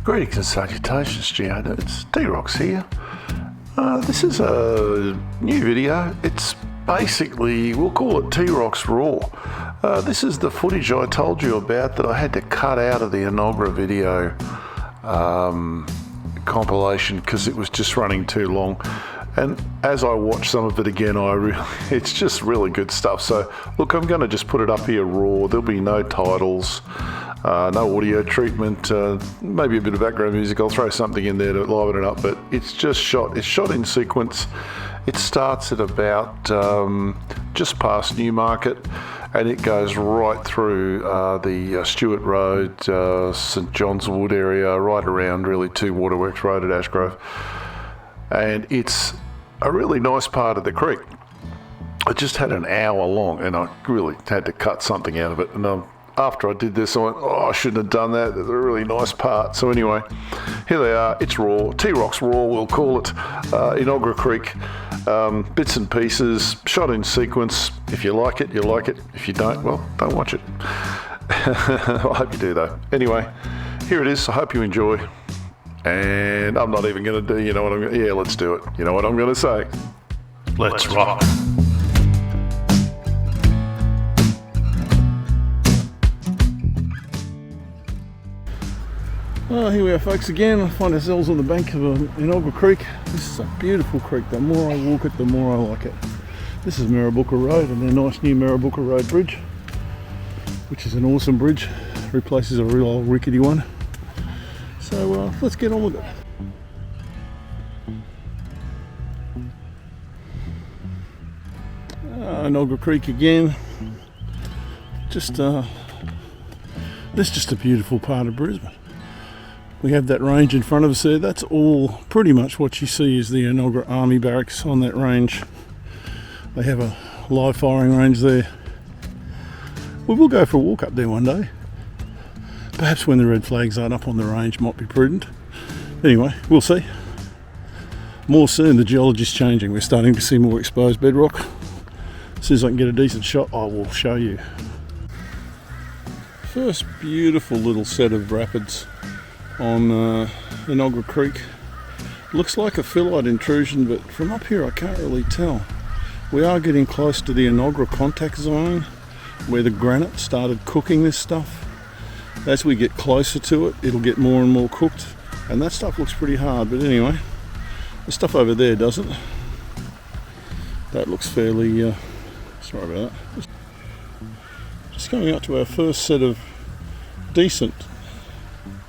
Greetings and salutations, Geo. It's D-Rocks here. This is a new video. It's basically, we'll call it T-Rocks Raw. This is the footage I told you about that I had to cut out of the Enoggera video compilation because it was just running too long. And as I watch some of it again, it's just really good stuff. So look, I'm going to just put it up here raw. There'll be no titles, no audio treatment, maybe a bit of background music. I'll throw something in there to liven it up, but it's just shot. It's shot in sequence. It starts at about just past Newmarket, and it goes right through the Stewart Road, St John's Wood area, right around really to Waterworks Road at Ashgrove. And it's a really nice part of the creek. I just had an hour long and I really had to cut something out of it. And after I did this, I went, oh, I shouldn't have done that. There's a really nice part. So anyway, here they are. It's raw. T-Rocks Raw, we'll call it. Enoggera Creek. Bits and pieces, shot in sequence. If you like it, you like it. If you don't, well, don't watch it. I hope you do though. Anyway, here it is. I hope you enjoy. And I'm not even going to do, you know what I'm going to, yeah, let's do it. You know what I'm going to say? Let's rock. Oh, here we are, folks, again. I find ourselves on the bank of Enoggera Creek. This is a beautiful creek. The more I walk it, the more I like it. This is Marabooka Road and their nice new Marabooka Road bridge, which is an awesome bridge. Replaces a real old rickety one. So let's get on with it. Enoggera Creek again. This is just a beautiful part of Brisbane. We have that range in front of us there. That's all pretty much what you see is the Enoggera Army Barracks on that range. They have a live firing range there. We will go for a walk up there one day. Perhaps when the red flags aren't up on the range might be prudent. Anyway, we'll see. More soon, the geology's changing. We're starting to see more exposed bedrock. As soon as I can get a decent shot, I will show you. First beautiful little set of rapids on Enoggera Creek. Looks like a phyllite intrusion, but from up here I can't really tell. We are getting close to the Enoggera contact zone where the granite started cooking this stuff. As we get closer to it, it'll get more and more cooked, and that stuff looks pretty hard. But anyway, the stuff over there doesn't. That looks fairly sorry about that. Just coming up to our first set of decent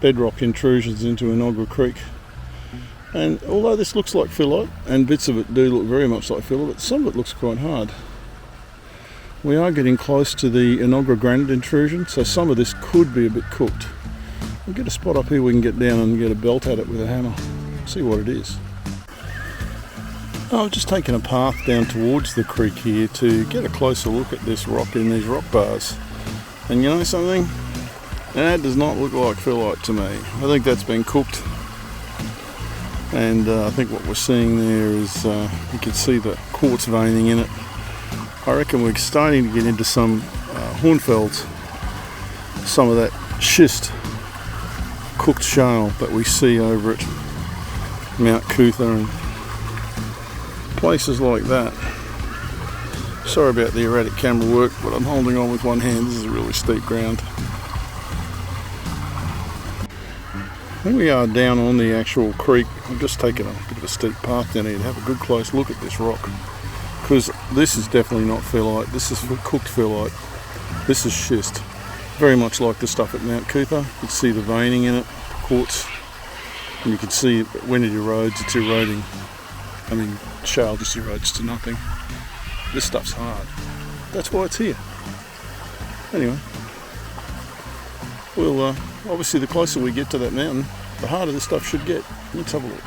bedrock intrusions into Enoggera Creek. And although this looks like phyllite, and bits of it do look very much like phyllite, but some of it looks quite hard. We are getting close to the Enoggera granite intrusion, so some of this could be a bit cooked. We'll get a spot up here we can get down and get a belt at it with a hammer, see what it is. I've just taken a path down towards the creek here to get a closer look at this rock in these rock bars. And you know something? That does not look like phyllite to me. I think that's been cooked. And I think what we're seeing there is, you can see the quartz veining in it. I reckon we're starting to get into some hornfelds, some of that schist cooked shale that we see over at Mount Cootha and places like that. Sorry about the erratic camera work, but I'm holding on with one hand. This is a really steep ground. Here we are down on the actual creek. I've just taken a bit of a steep path down here to have a good close look at this rock. Because this is definitely not phyllite, this is cooked phyllite. This is schist. Very much like the stuff at Mount Cootha. You can see the veining in it, quartz. And you can see when it erodes, it's eroding. I mean, shale just erodes to nothing. This stuff's hard. That's why it's here. Anyway, well, obviously the closer we get to that mountain, the harder this stuff should get. Let's have a look.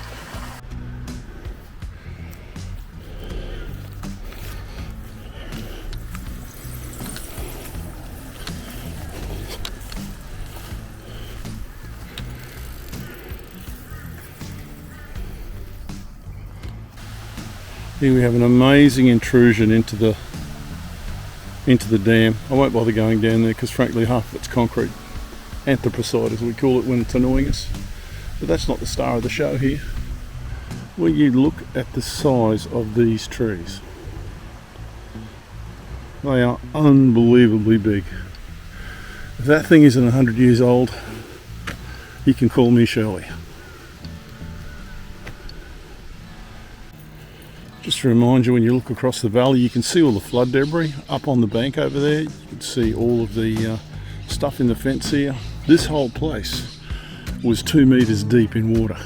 Here we have an amazing intrusion into the dam. I won't bother going down there because frankly half of it's concrete. Anthracite as we call it when it's annoying us. But that's not the star of the show here. Will you look at the size of these trees? They are unbelievably big. If that thing isn't 100 years old, you can call me Shirley. Just to remind you, when you look across the valley, you can see all the flood debris up on the bank over there. You can see all of the stuff in the fence here. This whole place was 2 meters deep in water.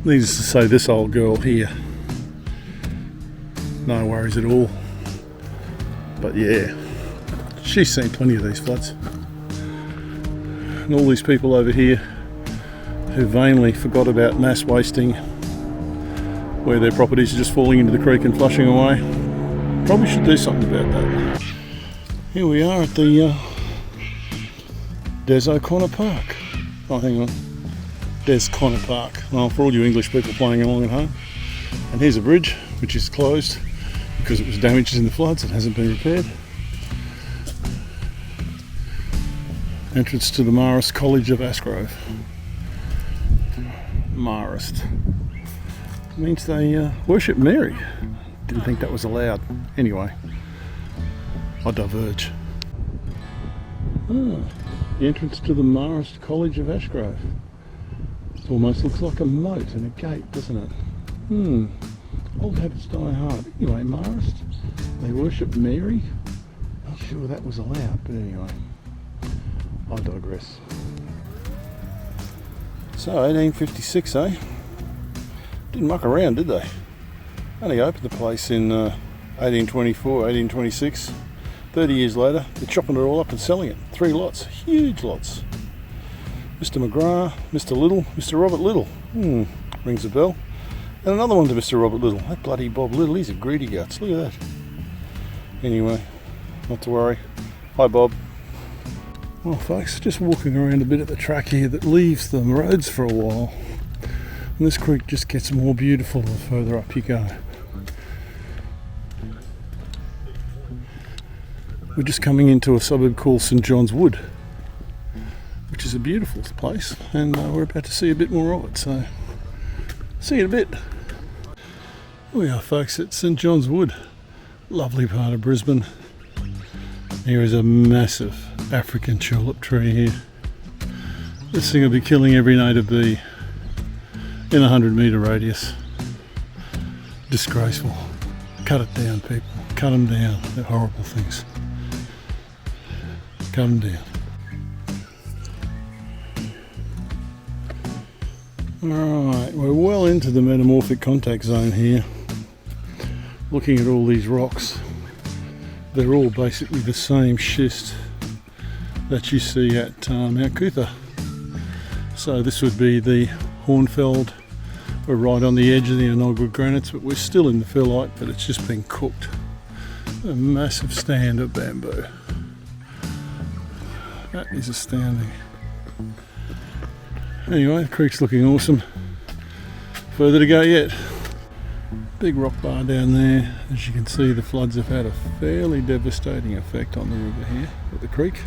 Needless to say, this old girl here, no worries at all. But yeah, she's seen plenty of these floods. And all these people over here who vainly forgot about mass wasting, where their properties are just falling into the creek and flushing away, probably should do something about that. Here we are at the Des O'Connor Park. Oh, hang on. Des Connor Park. Well, for all you English people playing along at home. And here's a bridge, which is closed because it was damaged in the floods. It hasn't been repaired. Entrance to the Marist College of Asgrove. Marist. Means they worship Mary. Didn't think that was allowed. Anyway, I diverge. The entrance to the Marist College of Ashgrove. It almost looks like a moat and a gate, doesn't it? Old habits die hard. Anyway, Marist, they worship Mary. Not sure that was allowed, but anyway, I digress. So, 1856, eh? Didn't muck around, did they? Only opened the place in 1824, 1826. 30 years later, they're chopping it all up and selling it. 3 lots, huge lots. Mr. McGrath, Mr. Little, Mr. Robert Little. Rings a bell. And another one to Mr. Robert Little. That bloody Bob Little, he's a greedy guts. Look at that. Anyway, not to worry. Hi, Bob. Well, folks, just walking around a bit at the track here that leaves the roads for a while. And this creek just gets more beautiful the further up you go. We're just coming into a suburb called St John's Wood, which is a beautiful place, and we're about to see a bit more of it, so see you in a bit. Here we are, folks, at St John's Wood, lovely part of Brisbane. Here is a massive African tulip tree here. This thing will be killing every native bee in a 100-metre radius. Disgraceful. Cut it down, people. Cut them down. They're horrible things. Cut them down. Alright, we're well into the metamorphic contact zone here. Looking at all these rocks. They're all basically the same schist that you see at Mount Cootha. So this would be the Hornfeld. We're right on the edge of the Enoggera granites, but we're still in the phyllite, but it's just been cooked. A massive stand of bamboo. That is astounding. Anyway, the creek's looking awesome. Further to go yet. Big rock bar down there. As you can see, the floods have had a fairly devastating effect on the river here at the creek.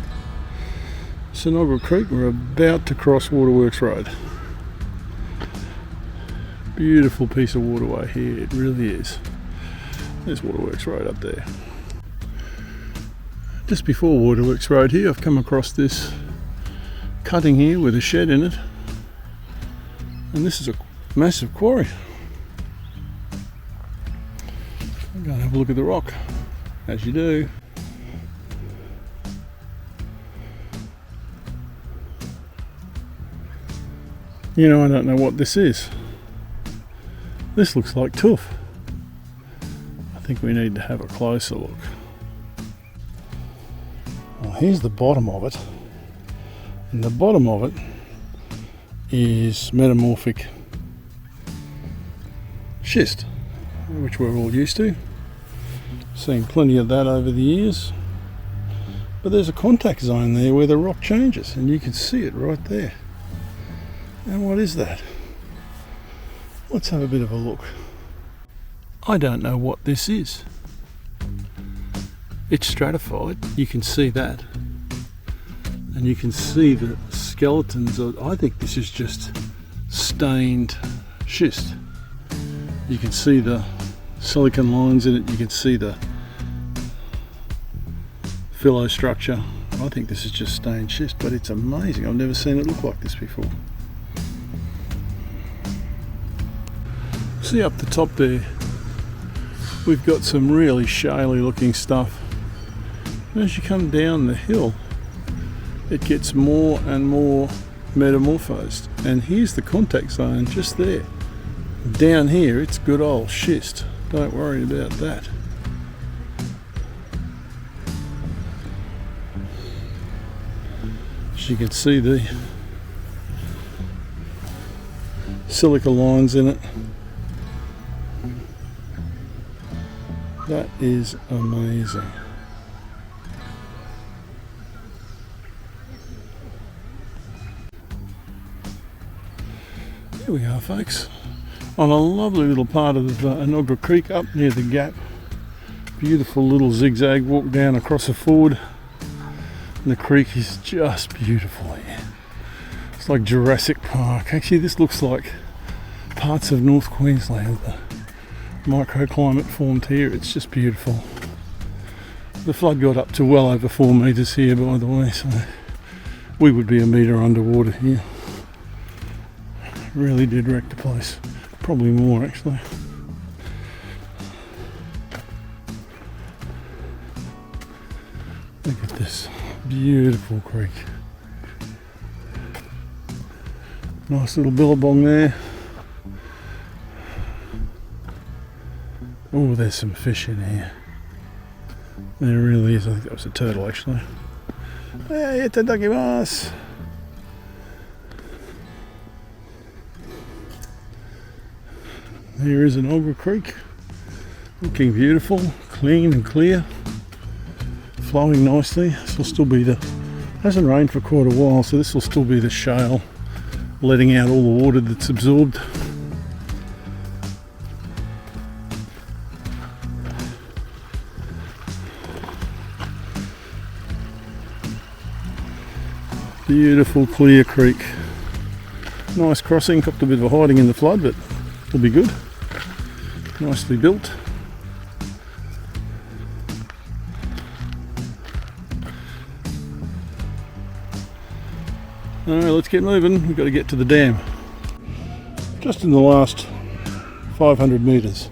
Enoggera Creek, we're about to cross Waterworks Road. Beautiful piece of waterway here, it really is. There's Waterworks Road up there. Just before Waterworks Road here, I've come across this cutting here with a shed in it. And this is a massive quarry. I'm going to have a look at the rock, as you do. You know, I don't know what this is. This looks like tuff. I think we need to have a closer look. Well, here's the bottom of it. And the bottom of it is metamorphic schist, which we're all used to. Seen plenty of that over the years. But there's a contact zone there where the rock changes, and you can see it right there. And what is that? Let's have a bit of a look. I don't know what this is. It's stratified, you can see that. and you can see the skeletons of, I think this is just stained schist. You can see the silicon lines in it, you can see the phyllo structure. I think this is just stained schist, but it's amazing. I've never seen it look like this before. See up the top there, we've got some really shaly looking stuff. And as you come down the hill, it gets more and more metamorphosed. And here's the contact zone just there. Down here, it's good old schist. Don't worry about that. As you can see the silica lines in it. That is amazing. Here we are, folks, on a lovely little part of Enoggera Creek up near the gap. Beautiful little zigzag walk down across a ford. And the creek is just beautiful here. It's like Jurassic Park. Actually, this looks like parts of North Queensland. The microclimate formed here. It's just beautiful. The flood got up to well over 4 metres here, by the way, so we would be a metre underwater here. Really did wreck the place. Probably more, actually. Look at this beautiful creek. Nice little billabong there. Oh, there's some fish in here. There really is. I think that was a turtle, actually. Hey, itadakimasu. Here is Enoggera Creek, looking beautiful, clean and clear, flowing nicely. This will still be the, hasn't rained for quite a while, so this will still be the shale letting out all the water that's absorbed. Beautiful clear creek. Nice crossing, got a bit of a hiding in the flood, but will be good. Nicely built. Alright, let's get moving. We've got to get to the dam. Just in the last 500 metres,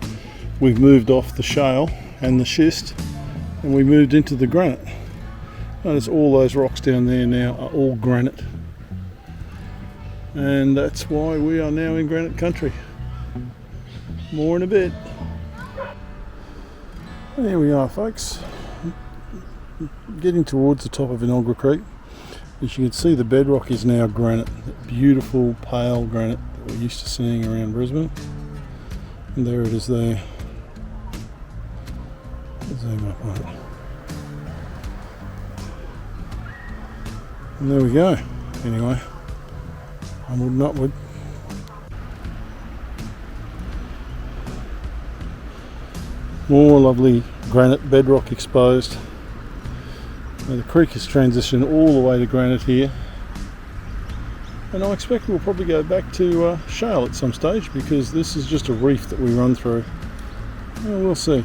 we've moved off the shale and the schist, and we moved into the granite. Notice all those rocks down there now are all granite. And that's why we are now in granite country. More in a bit. There we are, folks. Getting towards the top of Enoggera Creek. As you can see, the bedrock is now granite. That beautiful pale granite that we're used to seeing around Brisbane. And there it is there. Zoom up on it. And there we go. Anyway, onward and upward. More lovely granite bedrock exposed. Now the creek has transitioned all the way to granite here, and I expect we'll probably go back to shale at some stage, because this is just a reef that we run through. Well, we'll see.